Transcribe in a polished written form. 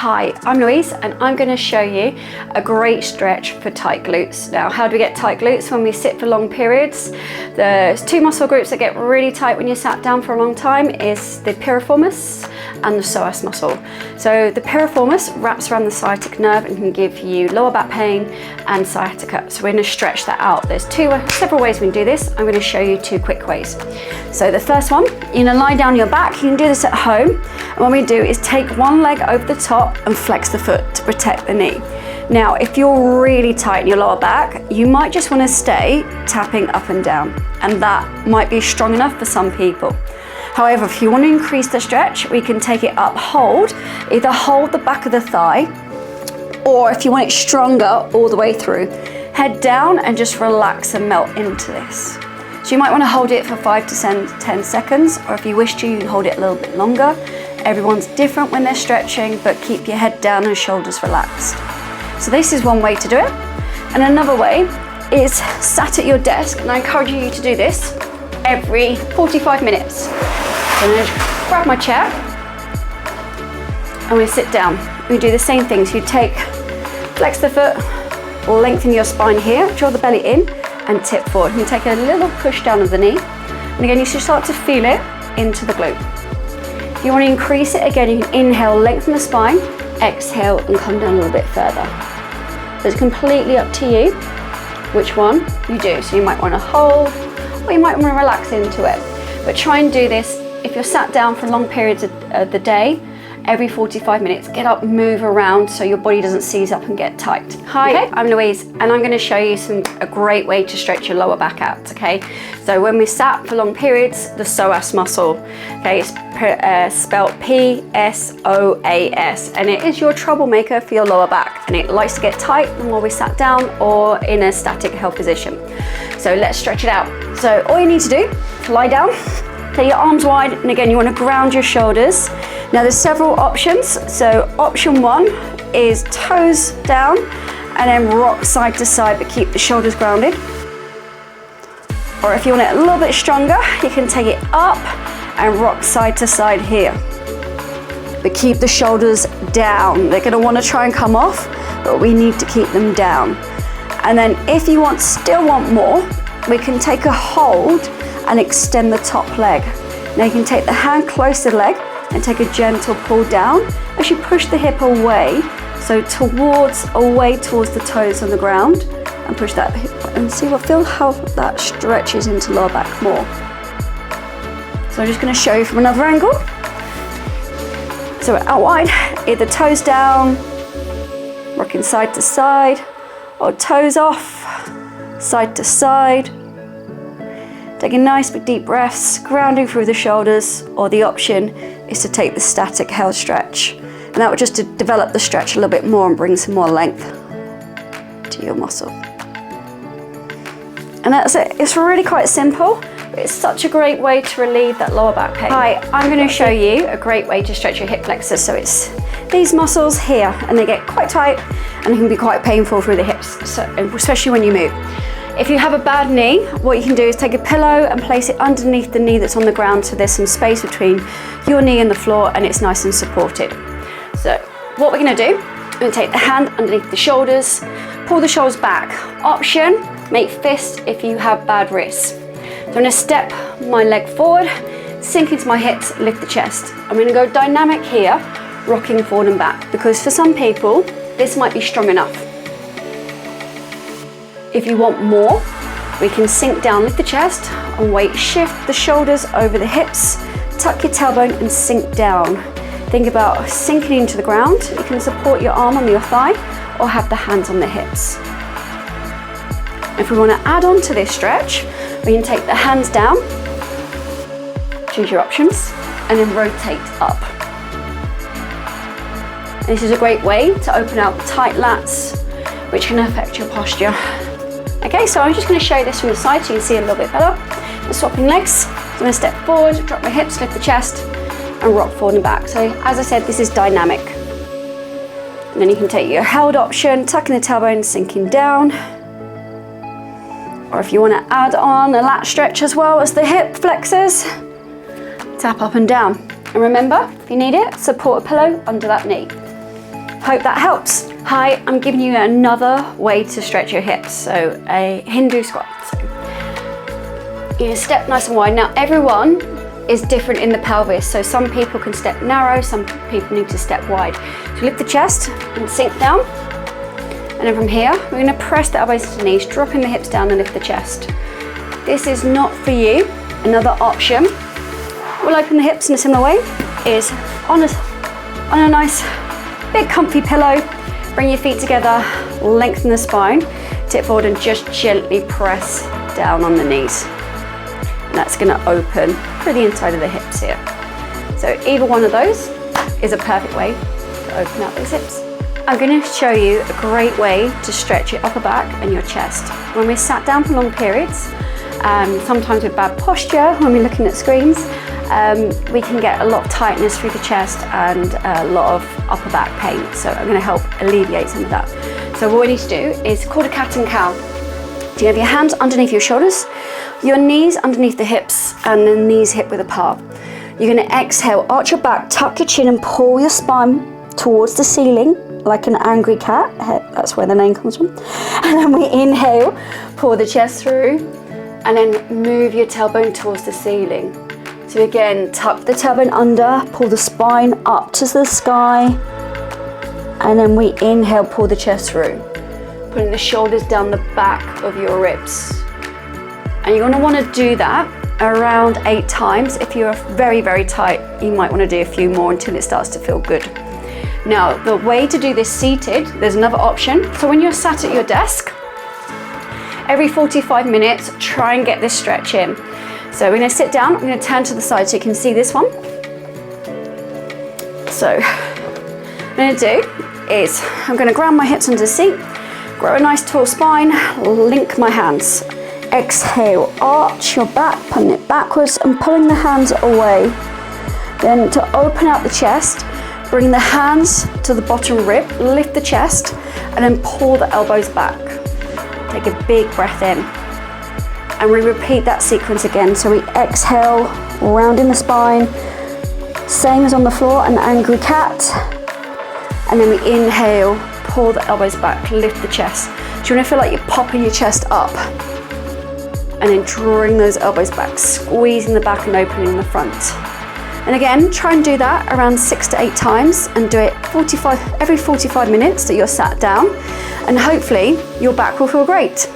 Hi, I'm Louise and I'm going to show you a great stretch for tight glutes. Now, how do we get tight glutes when we sit for long periods? There's two muscle groups that get really tight when you sat down for a long time is the piriformis and the psoas muscle. So the piriformis wraps around the sciatic nerve and can give you lower back pain and sciatica. So we're going to stretch that out. There's several ways we can do this. I'm going to show you two quick ways. So the first one, you're going to lie down on your back. You can do this at home. And what we do is take one leg over the top and flex the foot to protect the knee. Now, if you're really tight in your lower back, you might just want to stay tapping up and down, and that might be strong enough for some people. However, if you want to increase the stretch, we can take it up, either hold the back of the thigh, or if you want it stronger, all the way through. Head down and just relax and melt into this. So you might want to hold it for 5 to 10 seconds, or if you wish to, you can hold it a little bit longer. Everyone's different when they're stretching, but keep your head down and shoulders relaxed. So this is one way to do it. And another way is sat at your desk, and I encourage you to do this every 45 minutes. So I'm going to grab my chair, and we sit down. We do the same thing. So you flex the foot, lengthen your spine here, draw the belly in, and tip forward. You take a little push down of the knee, and again you should start to feel it into the glute. If you want to increase it, again you can inhale, lengthen the spine, exhale and come down a little bit further. So it's completely up to you which one you do. So you might want to hold, or you might want to relax into it. But try and do this if you're sat down for long periods of the day. Every 45 minutes, get up, move around so your body doesn't seize up and get tight. Hi, I'm Louise, and I'm going to show you a great way to stretch your lower back out, okay? So when we sat for long periods, the psoas muscle, okay, it's spelled P-S-O-A-S, and it is your troublemaker for your lower back, and it likes to get tight while we sat down or in a static held position. So let's stretch it out. So all you need to do, lie down, take your arms wide, and again, you want to ground your shoulders. Now there's several options. So option one is toes down and then rock side to side, but keep the shoulders grounded. Or if you want it a little bit stronger, you can take it up and rock side to side here. But keep the shoulders down. They're gonna wanna try and come off, but we need to keep them down. And then if you still want more, we can take a hold and extend the top leg. Now you can take the hand close to the leg and take a gentle pull down as you push the hip away, so away towards the toes on the ground, and push that hip and feel how that stretches into lower back more. So I'm just going to show you from another angle. So we're out wide, either toes down, rocking side to side, or toes off, side to side. Taking nice but deep breaths, grounding through the shoulders, or the option is to take the static held stretch. And that will just to develop the stretch a little bit more and bring some more length to your muscle. And that's it. It's really quite simple, but it's such a great way to relieve that lower back pain. Hi, I'm going to show you a great way to stretch your hip flexors. So it's these muscles here, and they get quite tight and can be quite painful through the hips, especially when you move. If you have a bad knee, what you can do is take a pillow and place it underneath the knee that's on the ground, so there's some space between your knee and the floor and it's nice and supported. So what we're going to do, we're going to take the hand underneath the shoulders, pull the shoulders back. Option, make fists if you have bad wrists. So I'm going to step my leg forward, sink into my hips, lift the chest. I'm going to go dynamic here, rocking forward and back, because for some people, this might be strong enough. If you want more, we can sink down, lift the chest, and shift the shoulders over the hips, tuck your tailbone and sink down. Think about sinking into the ground. You can support your arm on your thigh or have the hands on the hips. If we want to add on to this stretch, we can take the hands down, choose your options, and then rotate up. And this is a great way to open up tight lats, which can affect your posture. Okay, so I'm just going to show you this from the side so you can see a little bit better. I'm swapping legs. So I'm going to step forward, drop my hips, lift the chest, and rock forward and back. So as I said, this is dynamic. And then you can take your held option, tucking the tailbone, sinking down. Or if you want to add on a lat stretch as well as the hip flexors, tap up and down. And remember, if you need it, support a pillow under that knee. Hope that helps. Hi, I'm giving you another way to stretch your hips. So a Hindu squat. So you step nice and wide. Now everyone is different in the pelvis. So some people can step narrow, some people need to step wide. So lift the chest and sink down. And then from here, we're gonna press the elbows to the knees, dropping the hips down and lift the chest. This is not for you. Another option, we'll open the hips in a similar way, is on a nice big comfy pillow, bring your feet together, lengthen the spine, tip forward and just gently press down on the knees. And that's gonna open through the inside of the hips here. So either one of those is a perfect way to open up those hips. I'm going to show you a great way to stretch your upper back and your chest. When we're sat down for long periods, sometimes with bad posture, when we're looking at screens, we can get a lot of tightness through the chest and a lot of upper back pain. So I'm going to help alleviate some of that. So what we need to do is called a cat and cow. So you have your hands underneath your shoulders, your knees underneath the hips, and the knees hip width apart. You're going to exhale, arch your back, tuck your chin and pull your spine towards the ceiling like an angry cat. That's where the name comes from. And then we inhale, pull the chest through, and then move your tailbone towards the ceiling. So again, tuck the tailbone under, pull the spine up to the sky, and then we inhale, pull the chest through, putting the shoulders down the back of your ribs. And you're gonna wanna do that around 8 times. If you're very, very tight, you might wanna do a few more until it starts to feel good. Now, the way to do this seated, there's another option. So when you're sat at your desk, every 45 minutes, try and get this stretch in. So we're gonna sit down, I'm gonna turn to the side so you can see this one. So what I'm gonna do is, I'm gonna ground my hips under the seat, grow a nice tall spine, link my hands. Exhale, arch your back, putting it backwards and pulling the hands away. Then to open out the chest, bring the hands to the bottom rib, lift the chest, and then pull the elbows back. Take a big breath in. And we repeat that sequence again. So we exhale, rounding the spine, same as on the floor, an angry cat. And then we inhale, pull the elbows back, lift the chest. Do you want to feel like you're popping your chest up? And then drawing those elbows back, squeezing the back and opening the front. And again, try and do that around 6 to 8 times and do it every 45 minutes that you're sat down, and hopefully your back will feel great.